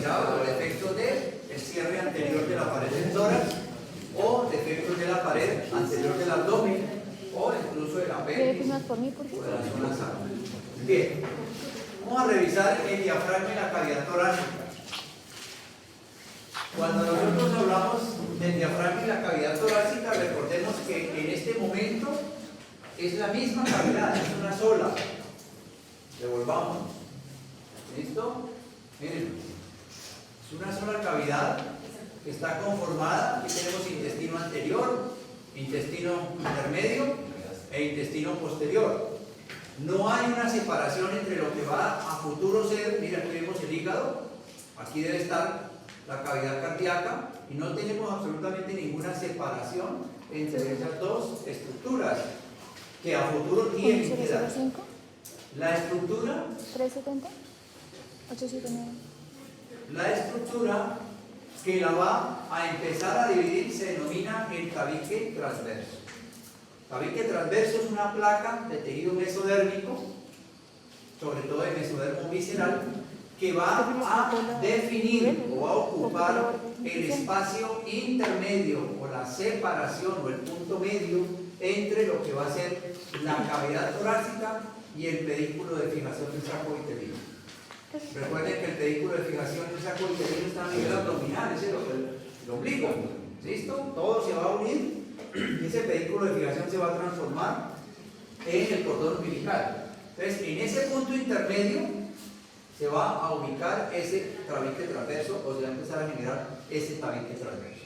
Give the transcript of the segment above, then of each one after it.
generado por efectos del cierre anterior de la pared del tórax, o defectos de la pared anterior del abdomen, o incluso del apéndice o de la zona sacra. Bien, vamos a revisar el diafragma y la cavidad torácica. Cuando nosotros hablamos del diafragma y la cavidad torácica, recordemos que en este momento es la misma cavidad, es una sola. Devolvamos. ¿Listo? Miren, es una sola cavidad que está conformada. Aquí tenemos intestino anterior, intestino intermedio e intestino posterior. No hay una separación entre lo que va a futuro ser. Mira, aquí vemos el hígado, aquí debe estar la cavidad cardíaca y no tenemos absolutamente ninguna separación entre esas dos estructuras que a futuro tienen que dar. La estructura 370 879. La estructura que la va a empezar a dividir se denomina el tabique transverso. Tabique transverso es una placa de tejido mesodérmico, sobre todo de mesodermo visceral, que va a definir o a ocupar el espacio intermedio o la separación o el punto medio entre lo que va a ser la cavidad torácica y el pedículo de fijación del saco uterino. Recuerden que el pedículo de fijación del saco uterino está a nivel abdominal, ese es el ombligo. ¿Listo? Todo se va a unir y ese pedículo de fijación se va a transformar en el cordón umbilical. Entonces, en ese punto intermedio se va a ubicar ese tabique transverso o se va a empezar a generar ese tabique transverso.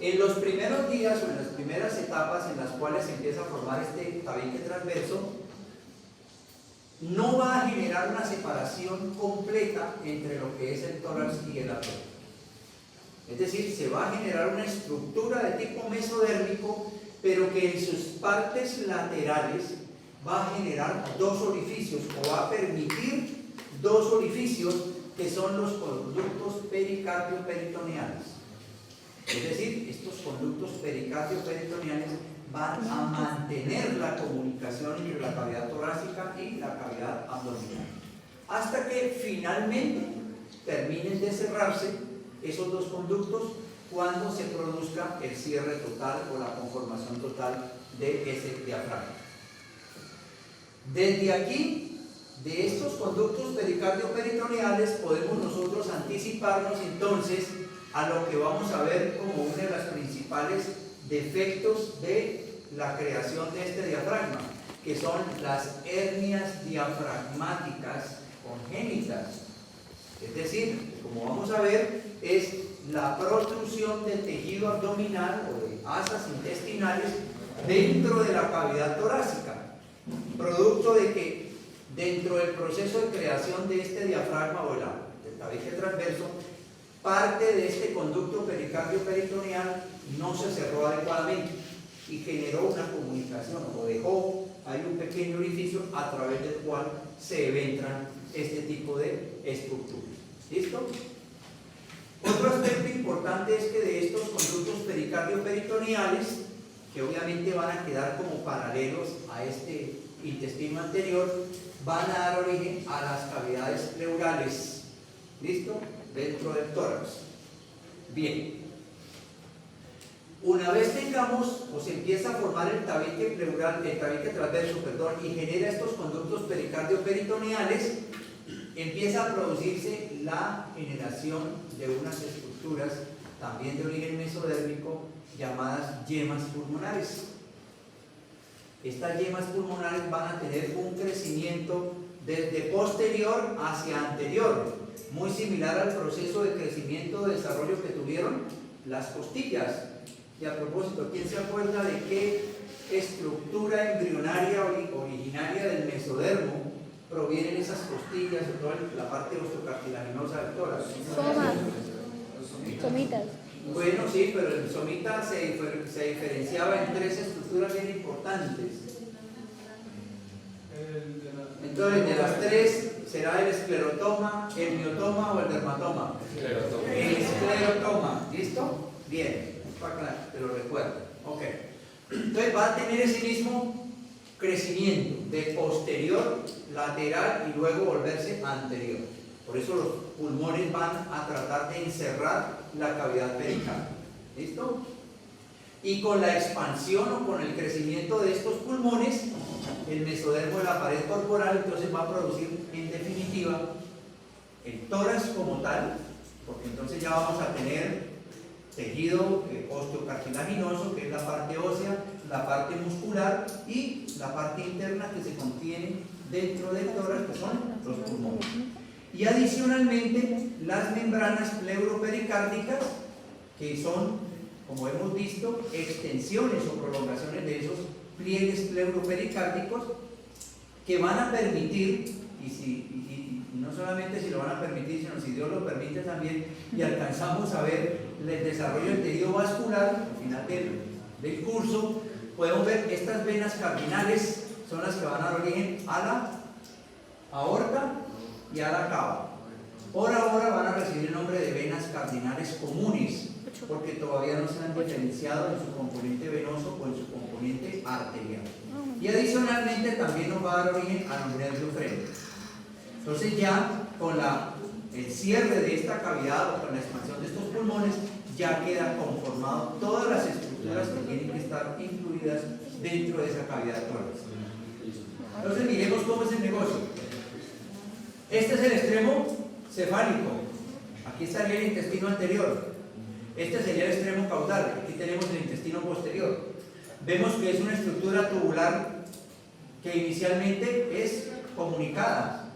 En los primeros días o en las primeras etapas en las cuales se empieza a formar este tabique transverso, no va a generar una separación completa entre lo que es el tórax y el abdomen. Es decir, se va a generar una estructura de tipo mesodérmico, pero que en sus partes laterales va a generar dos orificios o va a permitir dos orificios que son los conductos pericardio-peritoneales. Es decir, estos conductos pericardio-peritoneales van a mantener la comunicación entre la cavidad torácica y la cavidad abdominal, hasta que finalmente terminen de cerrarse esos dos conductos cuando se produzca el cierre total o la conformación total de ese diafragma. Desde aquí, de estos conductos pericardio-peritoneales, podemos nosotros anticiparnos entonces a lo que vamos a ver como uno de los principales defectos de la creación de este diafragma, que son las hernias diafragmáticas congénitas. Es decir, como vamos a ver, es la protrusión del tejido abdominal o de asas intestinales dentro de la cavidad torácica, producto de que dentro del proceso de creación de este diafragma o del tabique transverso, parte de este conducto pericardio-peritoneal no se cerró adecuadamente y generó una comunicación o dejó ahí un pequeño orificio a través del cual se eventran este tipo de estructuras. ¿Listo? Otro aspecto importante es que de estos conductos pericardio-peritoneales, que obviamente van a quedar como paralelos a este intestino anterior, van a dar origen a las cavidades pleurales. ¿Listo? Dentro del tórax. Bien. Una vez tengamos o se empieza a formar el tabique pleural, el tabique transverso, y genera estos conductos pericardio-peritoneales, empieza a producirse la generación de unas estructuras también de origen mesodérmico llamadas yemas pulmonares. Estas yemas pulmonares van a tener un crecimiento desde posterior hacia anterior, muy similar al proceso de crecimiento o desarrollo que tuvieron las costillas. Y a propósito, ¿quién se acuerda de qué estructura embrionaria originaria del mesodermo provienen esas costillas o toda la parte osteocartilaginosa del tórax? Somitas. Bueno, sí, pero el somita se diferenciaba en tres estructuras bien importantes. Entonces, de las tres, ¿será el esclerotoma, el miotoma o el dermatoma? El esclerotoma. ¿Listo? Bien, para que te lo recuerdo. Ok. Entonces va a tener ese mismo crecimiento de posterior, lateral y luego volverse anterior. Por eso pulmones van a tratar de encerrar la cavidad pericárdica. ¿Listo? Y con la expansión o con el crecimiento de estos pulmones, el mesodermo de la pared corporal entonces va a producir en definitiva el tórax como tal, porque entonces ya vamos a tener tejido osteocartilaginoso, que es la parte ósea, la parte muscular y la parte interna que se contiene dentro del tórax, que son los pulmones. Y adicionalmente las membranas pleuropericárdicas, que son, como hemos visto, extensiones o prolongaciones de esos pliegues pleuropericárdicos que van a permitir, y no solamente si lo van a permitir, sino si Dios lo permite también, y alcanzamos a ver el desarrollo del tejido vascular al final del curso, podemos ver estas venas cardinales son las que van a dar origen a la aorta y a la cava. Por ahora van a recibir el nombre de venas cardinales comunes, porque todavía no se han diferenciado en su componente venoso o en su componente arterial. Y adicionalmente también nos va a dar origen a los nervios frenos. Entonces ya con el cierre de esta cavidad o con la expansión de estos pulmones, ya queda conformado todas las estructuras que tienen que estar incluidas dentro de esa cavidad torácica. Entonces miremos cómo es el negocio. Este es el extremo cefálico. Aquí estaría el intestino anterior. Este sería el extremo caudal. Aquí tenemos el intestino posterior. Vemos que es una estructura tubular que inicialmente es comunicada.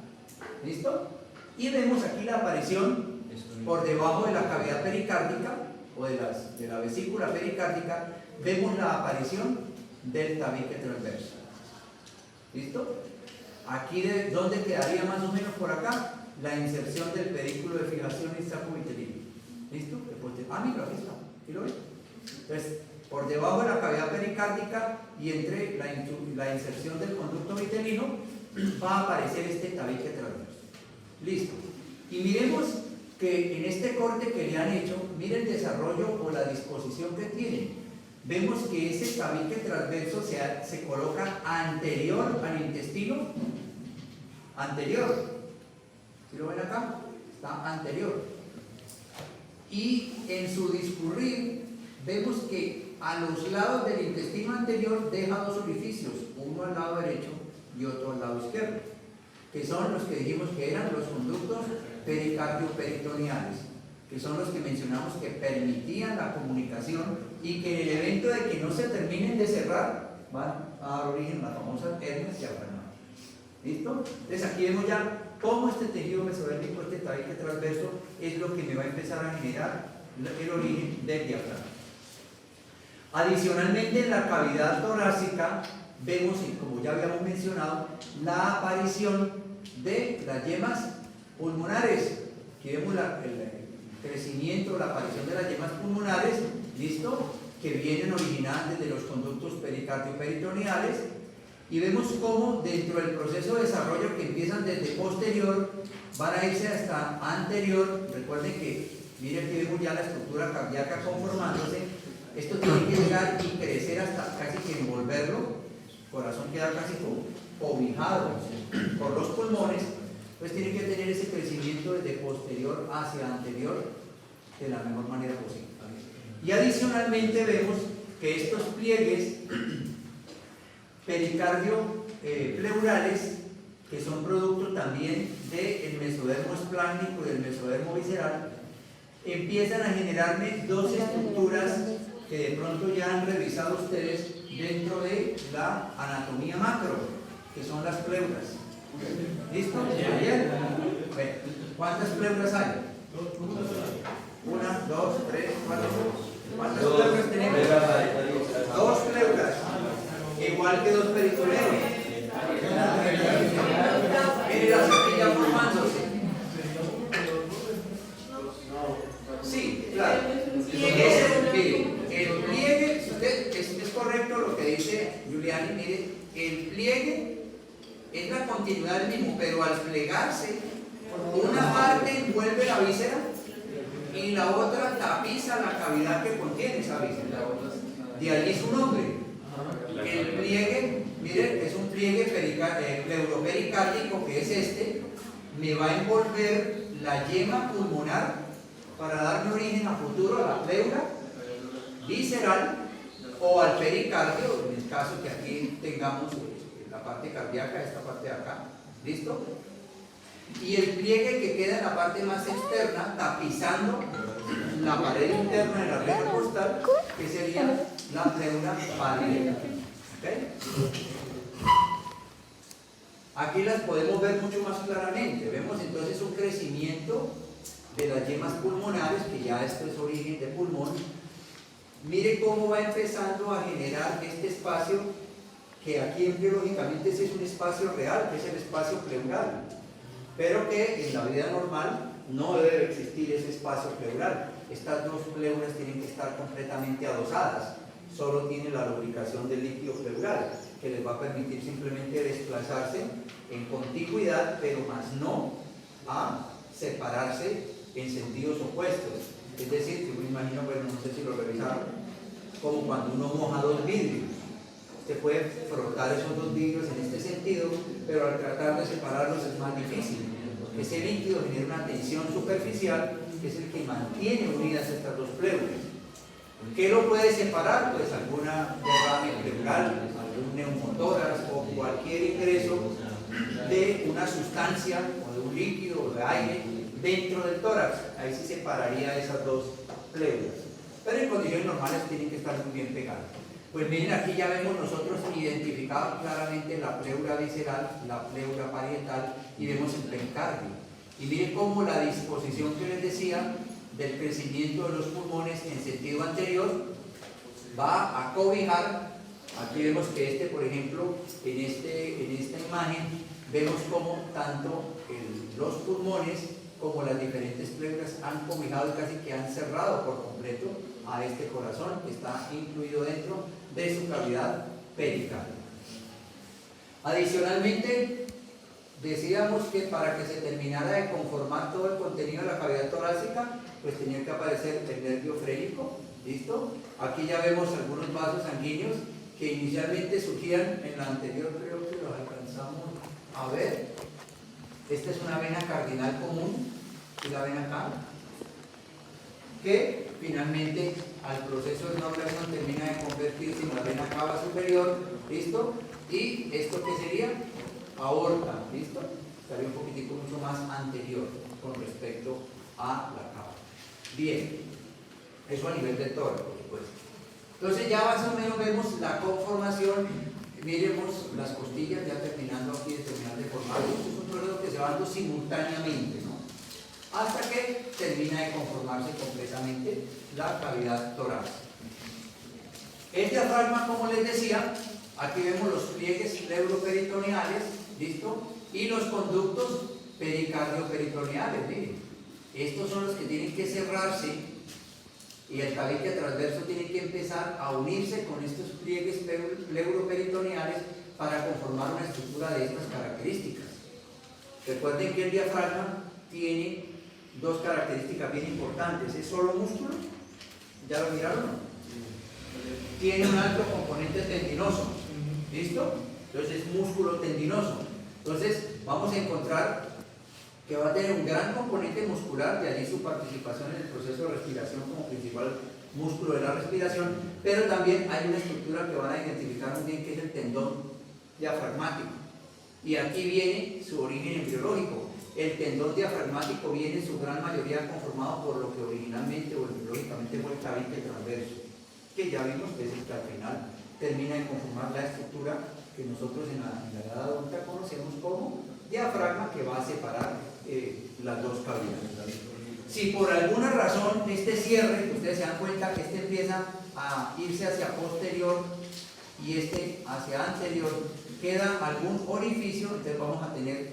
¿Listo? Y vemos aquí la aparición por debajo de la cavidad pericárdica o de la vesícula pericárdica. Vemos la aparición del tabique transverso. ¿Listo? Aquí, ¿dónde quedaría más o menos por acá? La inserción del pedículo de fijación y saco vitelino. ¿Listo? Mira, aquí está. ¿Sí lo ven? Entonces, por debajo de la cavidad pericárdica y entre la inserción del conducto vitelino va a aparecer este tabique transverso. Listo. Y miremos que en este corte que le han hecho, miren el desarrollo o la disposición que tiene. Vemos que ese tabique transverso se coloca anterior al intestino. Anterior. ¿Sí lo ven acá? Está anterior. Y en su discurrir vemos que a los lados del intestino anterior deja dos orificios, uno al lado derecho y otro al lado izquierdo, que son los que dijimos que eran los conductos pericardio-peritoneales, que son los que mencionamos que permitían la comunicación y que en el evento de que no se terminen de cerrar van a dar origen a las famosas hernias diafragmales. ¿Listo? Entonces aquí vemos ya cómo este tejido mesodérmico, este tabique transverso, es lo que me va a empezar a generar el origen del diafragma. Adicionalmente, en la cavidad torácica vemos, como ya habíamos mencionado, la aparición de las yemas pulmonares. Aquí vemos el crecimiento, la aparición de las yemas pulmonares, ¿listo? Que vienen originadas desde los conductos pericardio-peritoneales. Y vemos cómo dentro del proceso de desarrollo que empiezan desde posterior van a irse hasta anterior. Recuerden que, miren que vemos ya la estructura cardíaca conformándose. Esto tiene que llegar y crecer hasta casi que envolverlo. El corazón queda casi como cobijado por los pulmones. Pues tiene que tener ese crecimiento desde posterior hacia anterior de la mejor manera posible. Y adicionalmente vemos que estos pliegues pericardio pleurales, que son producto también del mesodermo espláncnico y del mesodermo visceral, empiezan a generarme dos estructuras que de pronto ya han revisado ustedes dentro de la anatomía macro, que son las pleuras. ¿Listo? ¿Bien? Bueno, ¿cuántas pleuras hay? Una, dos, tres, cuatro. ¿Cuántas pleuras tenemos? Dos pleuras. Igual que dos peritoneos. Mire la cepilla formándose. Sí, claro. El pliegue, es correcto lo que dice Giuliani, mire, el pliegue es la continuidad del mismo, pero al plegarse, una parte envuelve la víscera y la otra tapiza la cavidad que contiene esa víscera. De allí su nombre. El pliegue, miren, es un pliegue pleuropericárdico, que es este, me va a envolver la yema pulmonar para darme origen a futuro a la pleura visceral o al pericardio, en el caso que aquí tengamos la parte cardíaca, esta parte de acá, ¿listo? Y el pliegue que queda en la parte más externa, tapizando la pared interna de la red costal, que sería la pleura parietral. ¿Okay? Aquí las podemos ver mucho más claramente. Vemos entonces un crecimiento de las yemas pulmonares, que ya esto es origen de pulmón. Mire cómo va empezando a generar este espacio, que aquí embriológicamente ese es un espacio real, que es el espacio pleural, pero que en la vida normal no debe existir ese espacio pleural. Estas dos pleuras tienen que estar completamente adosadas. Solo tiene la lubricación del líquido pleural, que les va a permitir simplemente desplazarse en contigüidad, pero más no a separarse en sentidos opuestos. Es decir, yo me imagino, bueno, no sé si lo revisaron, como cuando uno moja dos vidrios. Usted puede frotar esos dos vidrios en este sentido, pero al tratar de separarlos es más difícil, porque ese líquido genera una tensión superficial, que es el que mantiene unidas estas dos pleuras. ¿Qué lo puede separar? Pues alguna derrame pleural, algún neumotórax o cualquier ingreso de una sustancia o de un líquido o de aire dentro del tórax. Ahí sí separaría esas dos pleuras. Pero en condiciones normales tienen que estar muy bien pegadas. Pues miren, aquí ya vemos nosotros identificado claramente la pleura visceral, la pleura parietal, y vemos el pericardio. Y miren cómo la disposición que les decía del crecimiento de los pulmones en sentido anterior va a cobijar. Aquí vemos que por ejemplo, en esta imagen vemos como tanto los pulmones como las diferentes pleuras han cobijado y casi que han cerrado por completo a este corazón, que está incluido dentro de su cavidad pericardial. Adicionalmente, decíamos que para que se terminara de conformar todo el contenido de la cavidad torácica, pues tenía que aparecer el nervio frénico, ¿listo? Aquí ya vemos algunos vasos sanguíneos que inicialmente surgían en la anterior, creo que los alcanzamos a ver. Esta es una vena cardinal común, y la ven acá, que finalmente al proceso de Norberson termina de convertirse en la vena cava superior, ¿listo? Y esto que sería aorta, ¿listo? Estaría un poquitico mucho más anterior con respecto a la cava. Bien, eso a nivel del tórax, por supuesto. Entonces ya más o menos vemos la conformación. Miremos las costillas ya terminando aquí de terminar de formar. Es un proceso que se va dando simultáneamente, ¿no? Hasta que termina de conformarse completamente la cavidad torácica. El diafragma, como les decía, aquí vemos los pliegues pleuroperitoneales, ¿listo? Y los conductos pericardio-peritoneales, miren. Estos son los que tienen que cerrarse y el tabique transverso tiene que empezar a unirse con estos pliegues pleuroperitoneales para conformar una estructura de estas características. Recuerden que el diafragma tiene dos características bien importantes. ¿Es solo músculo? ¿Ya lo miraron? Tiene un alto componente tendinoso. ¿Listo? Entonces es músculo tendinoso. Entonces vamos a encontrar que va a tener un gran componente muscular, de allí su participación en el proceso de respiración como principal músculo de la respiración, pero también hay una estructura que van a identificar muy bien, que es el tendón diafragmático. Y aquí viene su origen embriológico. El tendón diafragmático viene en su gran mayoría conformado por lo que originalmente o embriológicamente fue el tabique transverso, que ya vimos que es el que al final termina de conformar la estructura que nosotros en la edad adulta conocemos como diafragma, que va a separar las dos cavidades. Si por alguna razón este cierre, que ustedes se dan cuenta que este empieza a irse hacia posterior y este hacia anterior, queda algún orificio, entonces vamos a tener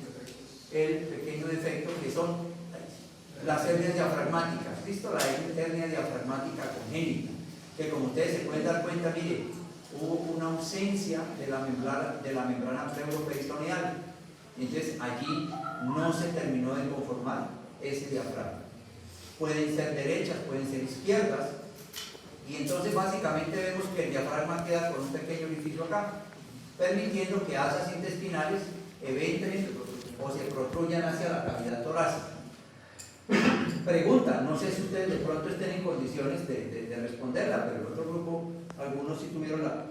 el pequeño defecto que son las hernias diafragmáticas. ¿Listo? La hernia diafragmática congénita, que como ustedes se pueden dar cuenta, mire, hubo una ausencia de la membrana pleuroperitoneal. Entonces allí no se terminó de conformar ese diafragma. Pueden ser derechas, pueden ser izquierdas, y entonces básicamente vemos que el diafragma queda con un pequeño orificio acá, permitiendo que asas intestinales eventren o se protruyan hacia la cavidad torácica. pregunta, no sé si ustedes de pronto estén en condiciones de responderla, pero el otro grupo, algunos sí tuvieron la...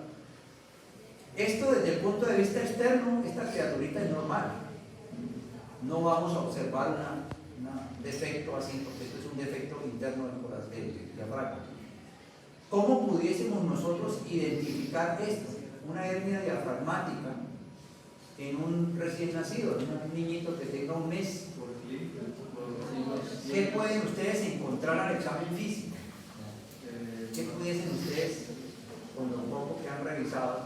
Esto desde el punto de vista externo, esta criaturita es normal. No vamos a observar un defecto así, porque esto es un defecto interno del corazón, del diafragma. ¿Cómo pudiésemos nosotros identificar esto? Una hernia diafragmática en un recién nacido, en un niñito que tenga un mes. ¿Qué pueden ustedes encontrar al examen físico? ¿Qué pudiesen ustedes, con lo poco que han revisado,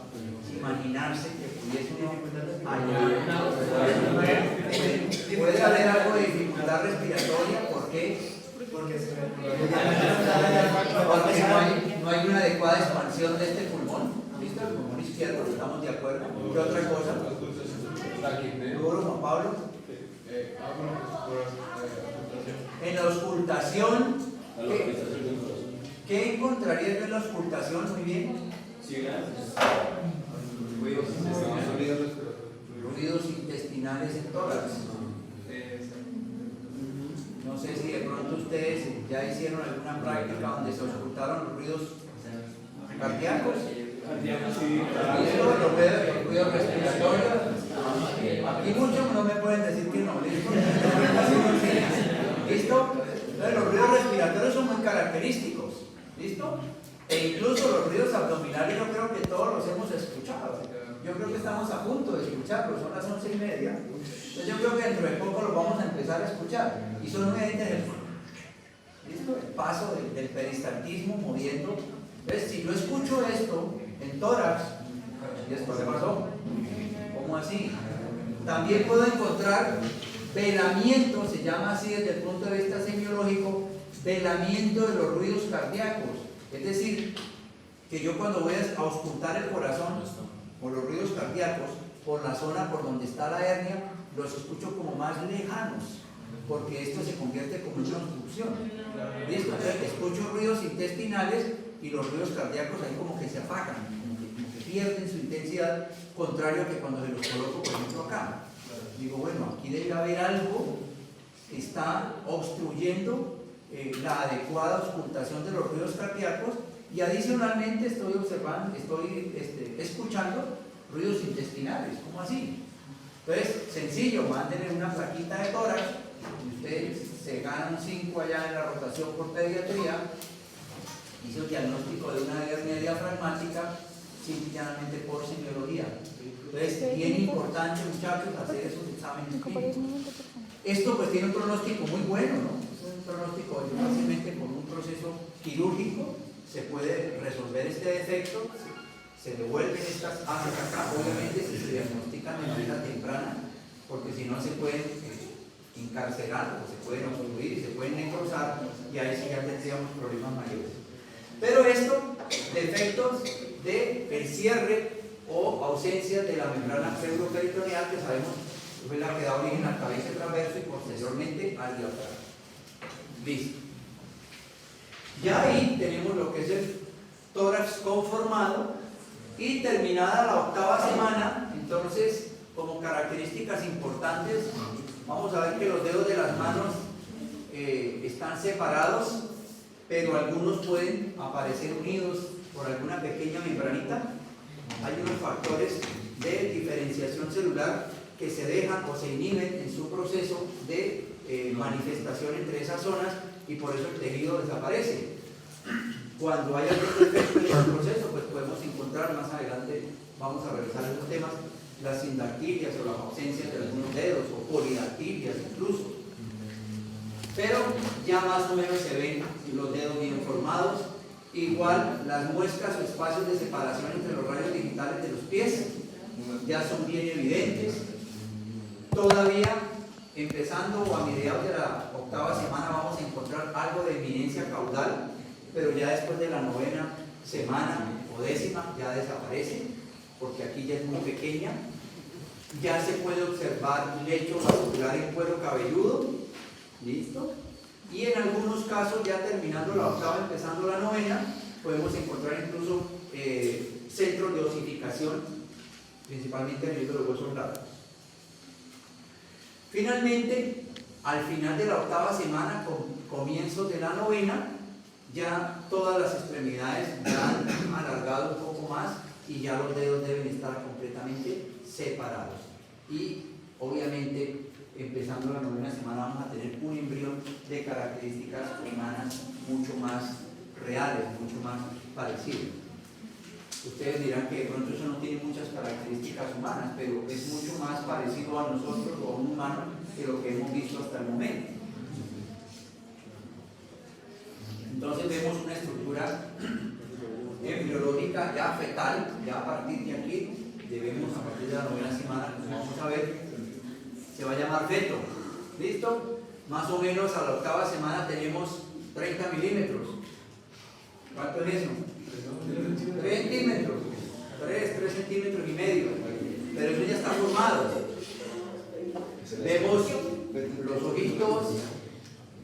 imaginarse que pudiese uno hallar? ¿Puede haber algo de dificultad respiratoria? ¿Por qué? Porque no hay una adecuada expansión de este pulmón. ¿Listo? El pulmón izquierdo, estamos de acuerdo. ¿Qué otra cosa? ¿Duro, Juan Pablo? En la auscultación, ¿qué encontraría yo en la auscultación? Muy bien. Ruidos intestinales en tórax. No sé si de pronto ustedes ya hicieron alguna práctica donde se auscultaron los ruidos cardíacos. Los ruidos respiratorios. Aquí muchos no me pueden decir que no. ¿Listo? Los ruidos respiratorios son muy característicos. ¿Listo? E incluso los ruidos abdominales yo creo que todos los hemos escuchado. Yo creo que estamos a punto de escucharlos, son las 11:30. Entonces yo creo que dentro de poco los vamos a empezar a escuchar. Y son un ejemplo. ¿Listo? El paso del peristaltismo moviendo. Entonces, si yo escucho esto en tórax, ¿y esto qué pasó? ¿Cómo así? También puedo encontrar velamiento, se llama así desde el punto de vista semiológico, velamiento de los ruidos cardíacos. Es decir, que yo cuando voy a auscultar el corazón o los ruidos cardíacos por la zona por donde está la hernia, los escucho como más lejanos, porque esto se convierte como en una obstrucción. ¿Listo? Entonces, escucho ruidos intestinales y los ruidos cardíacos ahí como que se apagan, como que pierden su intensidad, contrario a que cuando se los coloco, por ejemplo, acá. Digo, bueno, aquí debe haber algo que está obstruyendo la adecuada auscultación de los ruidos cardíacos, y adicionalmente estoy escuchando ruidos intestinales. ¿Cómo así? Entonces, sencillo, mándenle una plaquita de tórax y ustedes se ganan 5 allá en la rotación por pediatría. Hizo diagnóstico de una hernia diafragmática simplemente por semiología. Entonces, bien importante, muchachos, hacer esos exámenes clínicos. Esto pues tiene un pronóstico muy bueno, ¿no? Es un pronóstico fácilmente con un proceso quirúrgico se puede resolver este defecto, se devuelven estas haces acá, obviamente si se diagnostican de manera temprana, porque si no se pueden encarcelar o se pueden obstruir y se pueden necrosar, y ahí sí ya tendríamos problemas mayores. Pero esto, defectos del cierre o ausencia de la membrana pseudoperitoneal, que sabemos fue la que da origen al cabello transverso y posteriormente al diafragma. Listo. Ya ahí tenemos lo que es el tórax conformado, y terminada la 8ª semana, entonces, como características importantes, vamos a ver que los dedos de las manos están separados, pero algunos pueden aparecer unidos por alguna pequeña membranita. Hay unos factores de diferenciación celular que se dejan o se inhiben en su proceso de manifestación entre esas zonas, y por eso el tejido desaparece. Cuando hay algún defecto en el proceso, pues podemos encontrar más adelante, vamos a revisar esos temas, las sindactilias o las ausencias de algunos dedos, o polidactilias incluso. Pero ya más o menos se ven los dedos bien formados. Igual las muescas o espacios de separación entre los rayos digitales de los pies ya son bien evidentes. Todavía empezando o a mediados de la 8ª semana vamos a encontrar algo de eminencia caudal, pero ya después de la 9ª semana o 10ª ya desaparece, porque aquí ya es muy pequeña. Ya se puede observar lecho vascular en cuero cabelludo. ¿Listo? Y en algunos casos, ya terminando la 8ª, empezando la 9ª, podemos encontrar incluso centros de osificación, principalmente a nivel de los huesos largos. Finalmente, al final de la 8ª semana, comienzos de la novena, ya todas las extremidades ya han alargado un poco más y ya los dedos deben estar completamente separados. Y obviamente, empezando la novena semana, vamos a tener un embrión de características humanas mucho más reales, mucho más parecidas. Ustedes dirán que de pronto eso no tiene muchas características humanas, pero es mucho más parecido a nosotros o a un humano que lo que hemos visto hasta el momento. Entonces vemos una estructura embriológica ya fetal, ya a partir de aquí, debemos a partir de la novena semana, como vamos a ver, se va a llamar feto. ¿Listo? Más o menos a la octava semana tenemos 30 milímetros. ¿Cuánto es eso? 3 centímetros. 3 centímetros y medio. Pero eso ya está formado. Vemos los ojitos,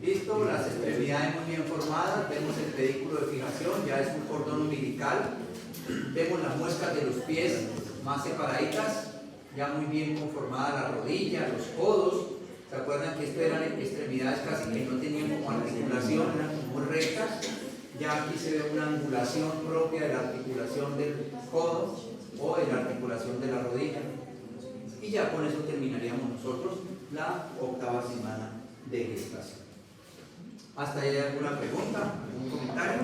¿listo? Las extremidades muy bien formadas. Vemos el pedículo de fijación, ya es un cordón umbilical. Vemos las muescas de los pies más separaditas, ya muy bien conformadas la rodilla, los codos. ¿Se acuerdan que esto eran extremidades casi que no tenían como articulación, eran como muy rectas? Ya aquí se ve una angulación propia de la articulación del codo o de la articulación de la rodilla. Y ya con eso terminaríamos nosotros la octava semana de gestación. ¿Hasta ahí hay alguna pregunta, algún comentario?